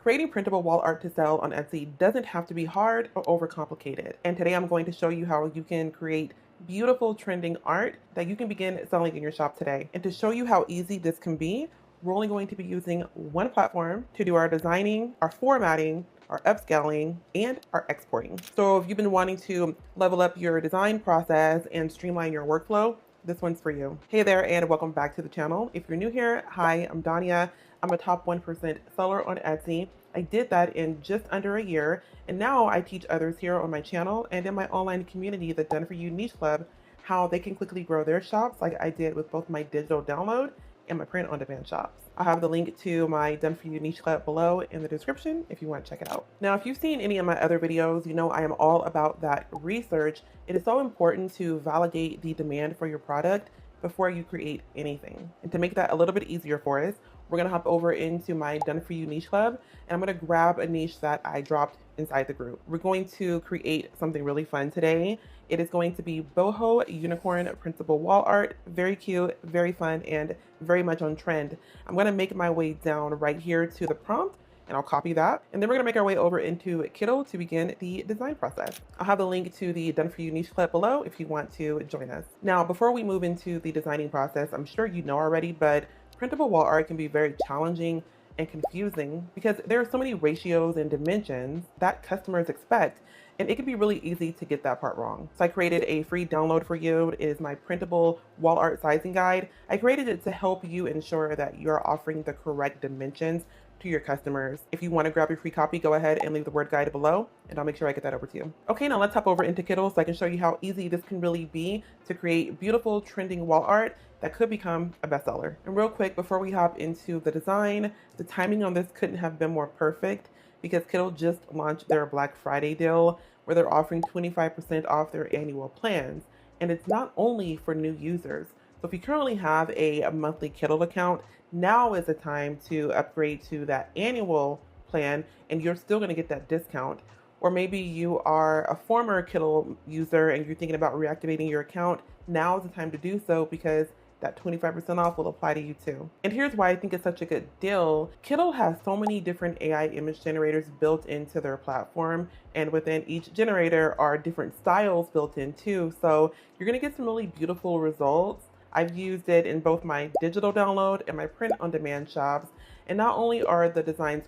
Creating printable wall art to sell on Etsy doesn't have to be hard or overcomplicated. And today I'm going to show you how you can create beautiful trending art that you can begin selling in your shop today. And to show you how easy this can be, we're only going to be using one platform to do our designing, our formatting, our upscaling, and our exporting. So if you've been wanting to level up your design process and streamline your workflow, this one's for you. Hey there, and welcome back to the channel. If you're new here, hi, I'm Dania. I'm a top 1% seller on Etsy. I did that in just under a year, and now I teach others here on my channel and in my online community, the Done For You Niche Club, how they can quickly grow their shops like I did with both my digital download and my print on demand shops. I'll have the link to my Done For You Niche Club below in the description if you want to check it out. Now, if you've seen any of my other videos, you know I am all about that research. It is so important to validate the demand for your product before you create anything. And to make that a little bit easier for us, we're gonna hop over into my Done For You Niche Club, and I'm gonna grab a niche that I dropped inside the group. We're going to create something really fun today. It is going to be boho unicorn printable wall art. Very cute, very fun, and very much on trend. I'm gonna make my way down right here to the prompt, and I'll copy that. And then we're gonna make our way over into Kittl to begin the design process. I'll have the link to the Done For You Niche Club below if you want to join us. Now, before we move into the designing process, I'm sure you know already, but printable wall art can be very challenging and confusing because there are so many ratios and dimensions that customers expect, and it can be really easy to get that part wrong. So I created a free download for you. It is my printable wall art sizing guide. I created it to help you ensure that you're offering the correct dimensions to your customers. If you want to grab your free copy, go ahead and leave the word guide below, and I'll make sure I get that over to you. Okay, now let's hop over into Kittl so I can show you how easy this can really be to create beautiful trending wall art that could become a bestseller. And real quick, before we hop into the design, the timing on this couldn't have been more perfect because Kittl just launched their Black Friday deal where they're offering 25% off their annual plans. And it's not only for new users. So if you currently have a monthly Kittl account, now is the time to upgrade to that annual plan and you're still going to get that discount. Or maybe you are a former Kittl user and you're thinking about reactivating your account. Now is the time to do so because that 25% off will apply to you too. And here's why I think it's such a good deal. Kittl has so many different AI image generators built into their platform, and within each generator are different styles built in too. So you're gonna get some really beautiful results. I've used it in both my digital download and my print on demand shops. And not only are the designs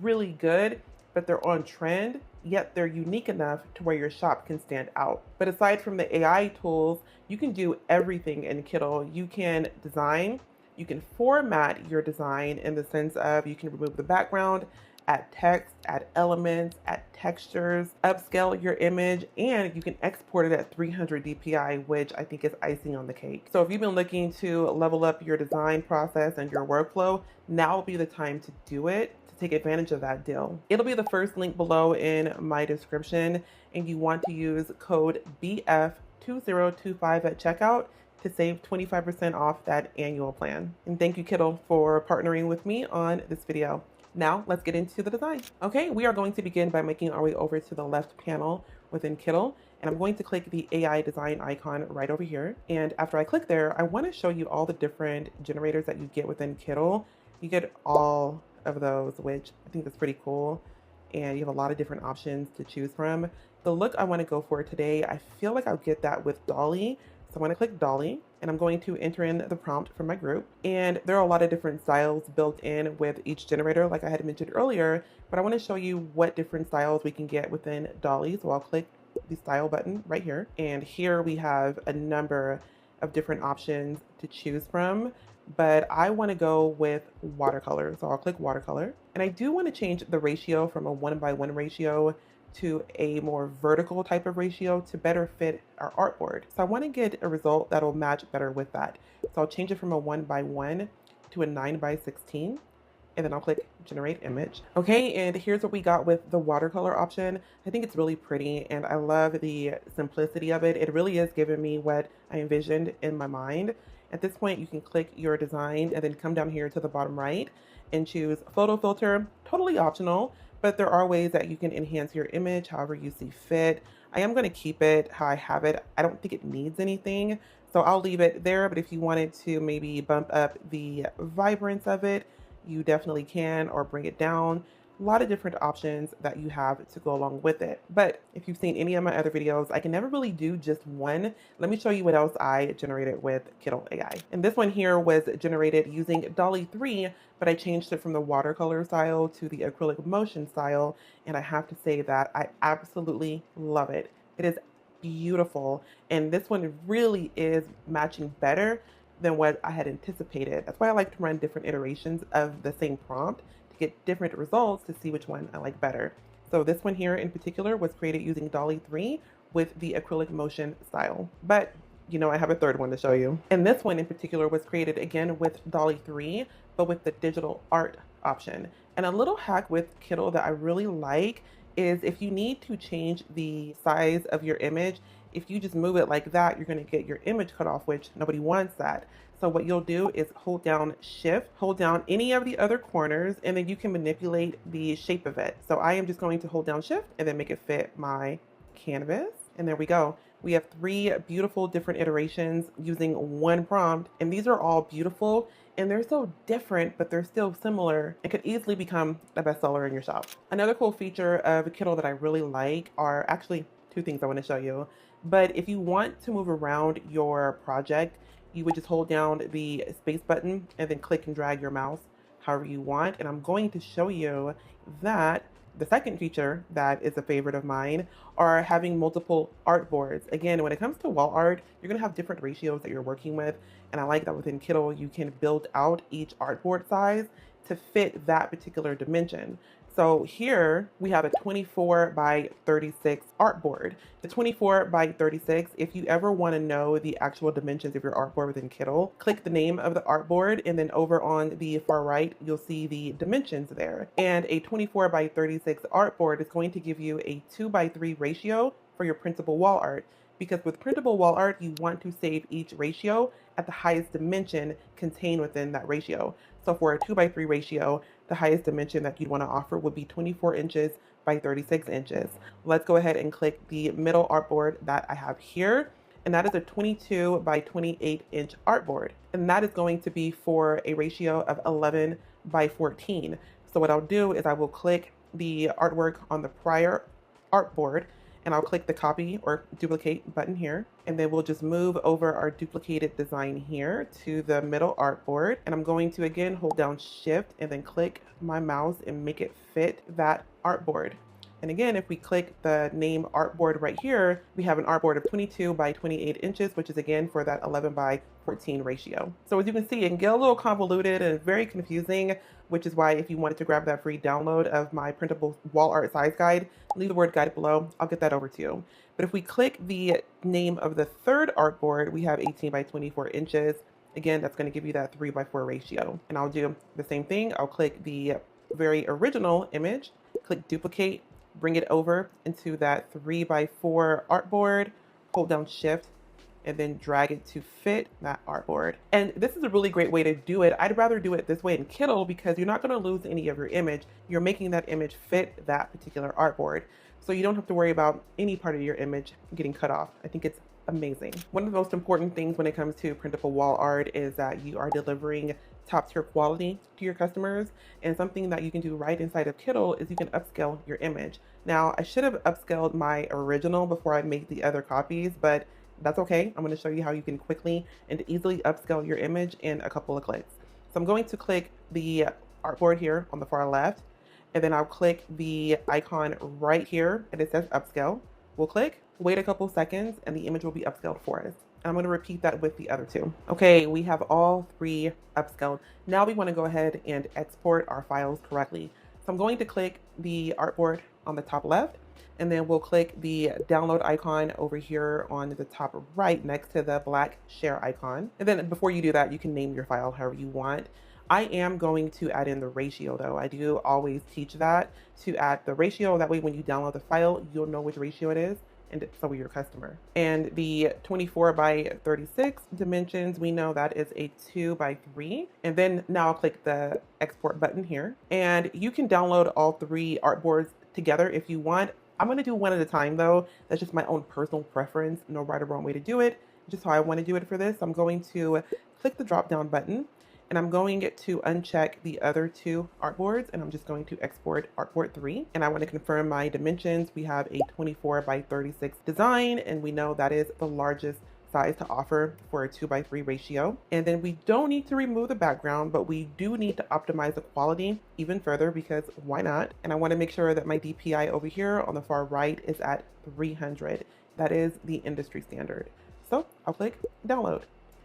really good, but they're on trend, yet they're unique enough to where your shop can stand out. But aside from the AI tools, you can do everything in Kittl. You can design, you can format your design in the sense of you can remove the background, add text, add elements, add textures, upscale your image, and you can export it at 300 DPI, which I think is icing on the cake. So if you've been looking to level up your design process and your workflow, now will be the time to do it. Take advantage of that deal. It'll be the first link below in my description, and you want to use code BF2025 at checkout to save 25% off that annual plan. And thank you, Kittl, for partnering with me on this video. Now let's get into the design. Okay, we are going to begin by making our way over to the left panel within Kittl, and I'm going to click the AI design icon right over here. And after I click there, I want to show you all the different generators that you get within Kittl. You get all of those, which I think is pretty cool, and you have a lot of different options to choose from. The look I want to go for today, I feel like I'll get that with Dolly, so I'm going to click Dolly, and I'm going to enter in the prompt from my group. And there are a lot of different styles built in with each generator, like I had mentioned earlier, but I want to show you what different styles we can get within Dolly. So I'll click the style button right here, and here we have a number of different options to choose from, but I want to go with watercolor. So I'll click watercolor, and I do want to change the ratio from a 1:1 ratio to a more vertical type of ratio to better fit our artboard. So I want to get a result that will match better with that. So I'll change it from a 1:1 to a 9:16, and then I'll click generate image. Okay, and here's what we got with the watercolor option. I think it's really pretty, and I love the simplicity of it. It really is giving me what I envisioned in my mind. At this point, you can click your design and then come down here to the bottom right and choose photo filter, totally optional, but there are ways that you can enhance your image however you see fit. I am going to keep it how I have it. I don't think it needs anything, so I'll leave it there, but if you wanted to maybe bump up the vibrance of it, you definitely can, or bring it down. a lot of different options that you have to go along with it. But if you've seen any of my other videos, I can never really do just one. Let me show you what else I generated with Kittle AI. And this one here was generated using Dolly 3, but I changed it from the watercolor style to the acrylic motion style. And I have to say that I absolutely love it. It is beautiful. And this one really is matching better than what I had anticipated. That's why I like to run different iterations of the same prompt to get different results to see which one I like better. So this one here in particular was created using Dolly 3 with the acrylic motion style. But you know, I have a third one to show you. And this one in particular was created again with Dolly 3, but with the digital art option. And a little hack with Kittle that I really like is if you need to change the size of your image, if you just move it like that, you're going to get your image cut off, which nobody wants that. So what you'll do is hold down Shift, hold down any of the other corners, and then you can manipulate the shape of it. So I am just going to hold down Shift and then make it fit my canvas. And there we go. We have 3 beautiful different iterations using one prompt, and these are all beautiful and they're so different, but they're still similar. It could easily become a bestseller in your shop. Another cool feature of Kittle that I really like are actually 2 things I want to show you. But if you want to move around your project, you would just hold down the space button and then click and drag your mouse however you want. And I'm going to show you that the second feature that is a favorite of mine are having multiple artboards. Again, when it comes to wall art, you're going to have different ratios that you're working with. And I like that within Kittle, you can build out each artboard size to fit that particular dimension. So here we have a 24 by 36 artboard. The 24 by 36, if you ever want to know the actual dimensions of your artboard within Kittle, click the name of the artboard and then over on the far right, you'll see the dimensions there. And a 24 by 36 artboard is going to give you a 2 by 3 ratio for your printable wall art. Because with printable wall art, you want to save each ratio at the highest dimension contained within that ratio. So for a 2 by 3 ratio, the highest dimension that you'd want to offer would be 24 inches by 36 inches. Let's go ahead and click the middle artboard that I have here. And that is a 22 by 28 inch artboard. And that is going to be for a ratio of 11 by 14. So what I'll do is I will click the artwork on the prior artboard and I'll click the copy or duplicate button here. And then we'll just move over our duplicated design here to the middle artboard. And I'm going to again hold down Shift and then click my mouse and make it fit that artboard. And again, if we click the name artboard right here, we have an artboard of 22 by 28 inches, which is again for that 11 by 14 ratio. So as you can see, it can get a little convoluted and very confusing, which is why if you wanted to grab that free download of my printable wall art size guide, leave the word guide below. I'll get that over to you. But if we click the name of the third artboard, we have 18 by 24 inches. Again, that's going to give you that 3 by 4 ratio. And I'll do the same thing. I'll click the very original image, click duplicate, bring it over into that 3 by 4 artboard, hold down Shift, and then drag it to fit that artboard. And this is a really great way to do it. I'd rather do it this way in Kittle because you're not going to lose any of your image. You're making that image fit that particular artboard. So you don't have to worry about any part of your image getting cut off. I think it's amazing. One of the most important things when it comes to printable wall art is that you are delivering top tier quality to your customers. And something that you can do right inside of Kittle is you can upscale your image. Now, I should have upscaled my original before I made the other copies, but that's okay. I'm going to show you how you can quickly and easily upscale your image in a couple of clicks. So I'm going to click the artboard here on the far left, and then I'll click the icon right here and it says upscale. We'll click, wait a couple seconds, and the image will be upscaled for us. And I'm going to repeat that with the other 2. Okay, we have all 3 upscaled. Now we want to go ahead and export our files correctly. So I'm going to click the artboard on the top left, and then we'll click the download icon over here on the top right next to the black share icon. And then before you do that, you can name your file however you want. I am going to add in the ratio though. I do always teach that to add the ratio. That way when you download the file, you'll know which ratio it is, and so will your customer. And the 24 by 36 dimensions, we know that is a 2 by 3. And then now I'll click the export button here. And you can download all 3 artboards together if you want. I'm going to do one at a time though. That's just my own personal preference. No right or wrong way to do it. Just how I want to do it for this. I'm going to click the drop down button. And I'm going to uncheck the other two artboards, and I'm just going to export artboard 3. And I want to confirm my dimensions. We have a 24 by 36 design, and we know that is the largest size to offer for a 2:3 ratio. And then we don't need to remove the background, but we do need to optimize the quality even further, because why not? And I want to make sure that my DPI over here on the far right is at 300. That is the industry standard. So I'll click download.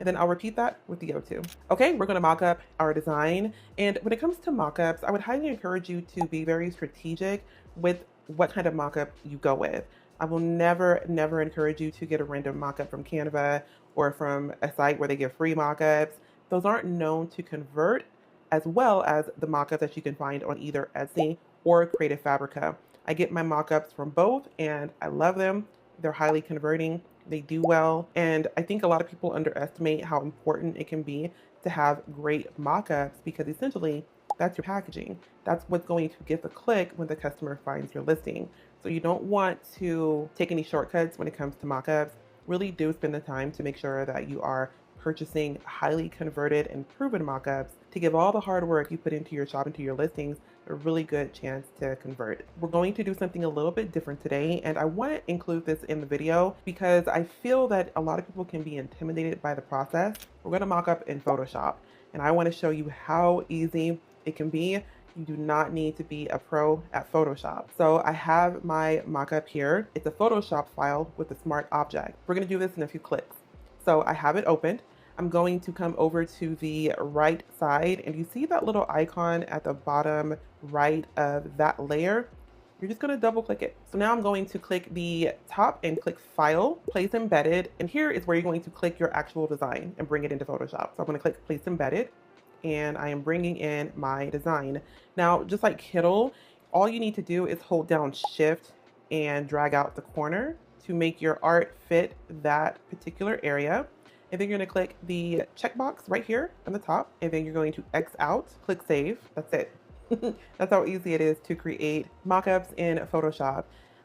And then I'll repeat that with the other two. Okay, we're gonna mock up our design. And when it comes to mockups, I would highly encourage you to be very strategic with what kind of mockup you go with. I will never encourage you to get a random mockup from Canva or from a site where they give free mockups. Those aren't known to convert as well as the mockups that you can find on either Etsy or Creative Fabrica. I get my mockups from both and I love them. They're highly converting. They do well. And I think a lot of people underestimate how important it can be to have great mockups, because essentially that's your packaging. That's what's going to get the click when the customer finds your listing. So you don't want to take any shortcuts when it comes to mockups. Really do spend the time to make sure that you are purchasing highly converted and proven mockups to give all the hard work you put into your shop, into your listings, a really good chance to convert. We're going to do something a little bit different today, and I want to include this in the video because I feel that a lot of people can be intimidated by the process. We're going to mock up in Photoshop, and I want to show you how easy it can be. You do not need to be a pro at Photoshop. So I have my mockup here. It's a Photoshop file with a smart object. We're going to do this in a few clicks. So I have it opened. I'm going to come over to the right side, and you see that little icon at the bottom right of that layer. You're just going to double click it. So now I'm going to click the top and click File, Place Embedded, and here is where you're going to click your actual design and bring it into Photoshop. So I'm going to click Place Embedded, and I am bringing in my design. Now, just like Kittle, all you need to do is hold down Shift and drag out the corner to make your art fit that particular area. And then you're going to click the checkbox right here on the top, and then you're going to X out, click Save. That's it. That's how easy it is to create mockups in Photoshop.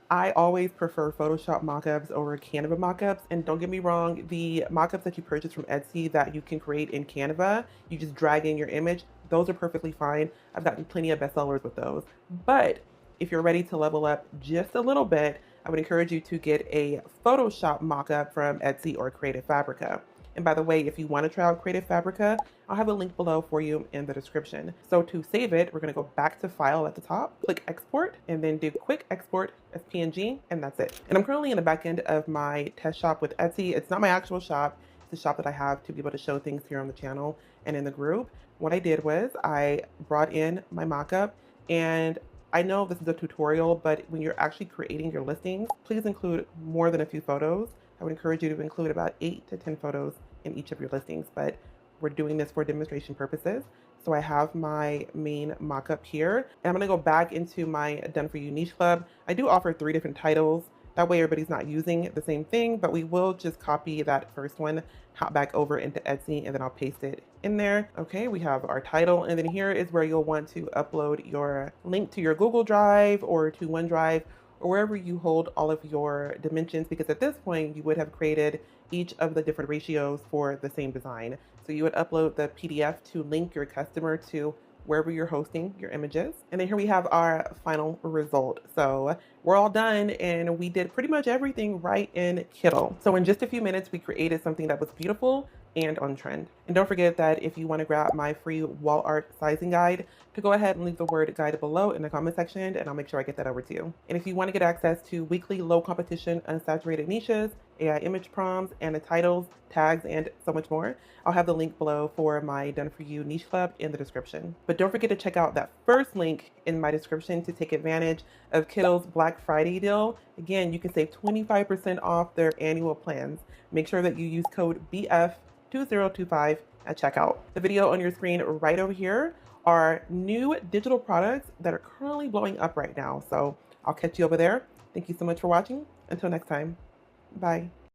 I always prefer Photoshop mockups over Canva mockups. And don't get me wrong, the mockups that you purchase from Etsy that you can create in Canva, you just drag in your image, those are perfectly fine. I've gotten plenty of bestsellers with those. But if you're ready to level up just a little bit, I would encourage you to get a Photoshop mockup from Etsy or Creative Fabrica. And by the way, if you want to try out Creative Fabrica, I'll have a link below for you in the description. So to save it, we're going to go back to File at the top, click Export, and then do Quick Export as PNG, and that's it. And I'm currently in the back end of my test shop with Etsy. It's not my actual shop. It's a shop that I have to be able to show things here on the channel and in the group. What I did was I brought in my mockup, and I know this is a tutorial, but when you're actually creating your listings, please include more than a few photos. I would encourage you to include about 8 to 10 photos in each of your listings, but we're doing this for demonstration purposes. So I have my main mockup here, and I'm gonna go back into my Done For You Niche Club. I do offer 3 different titles. That way everybody's not using the same thing, but we will just copy that first one, hop back over into Etsy, and then I'll paste it in there. Okay, we have our title, and then here is where you'll want to upload your link to your Google Drive or to OneDrive, or wherever you hold all of your dimensions, because at this point you would have created each of the different ratios for the same design. So you would upload the PDF to link your customer to wherever you're hosting your images. And then here we have our final result. So we're all done, and we did pretty much everything right in Kittle. So in just a few minutes, we created something that was beautiful and on trend. And don't forget that if you want to grab my free wall art sizing guide, to go ahead and leave the word guide below in the comment section, and I'll make sure I get that over to you. And if you want to get access to weekly low competition unsaturated niches, AI image prompts, and the titles, tags, and so much more, I'll have the link below for my Done For You Niche Club in the description. But don't forget to check out that first link in my description to take advantage of Kittle's Black Friday deal. Again, you can save 25% off their annual plans. Make sure that you use code BF2025 at checkout. The video on your screen right over here are new digital products that are currently blowing up right now. So I'll catch you over there. Thank you so much for watching. Until next time, bye.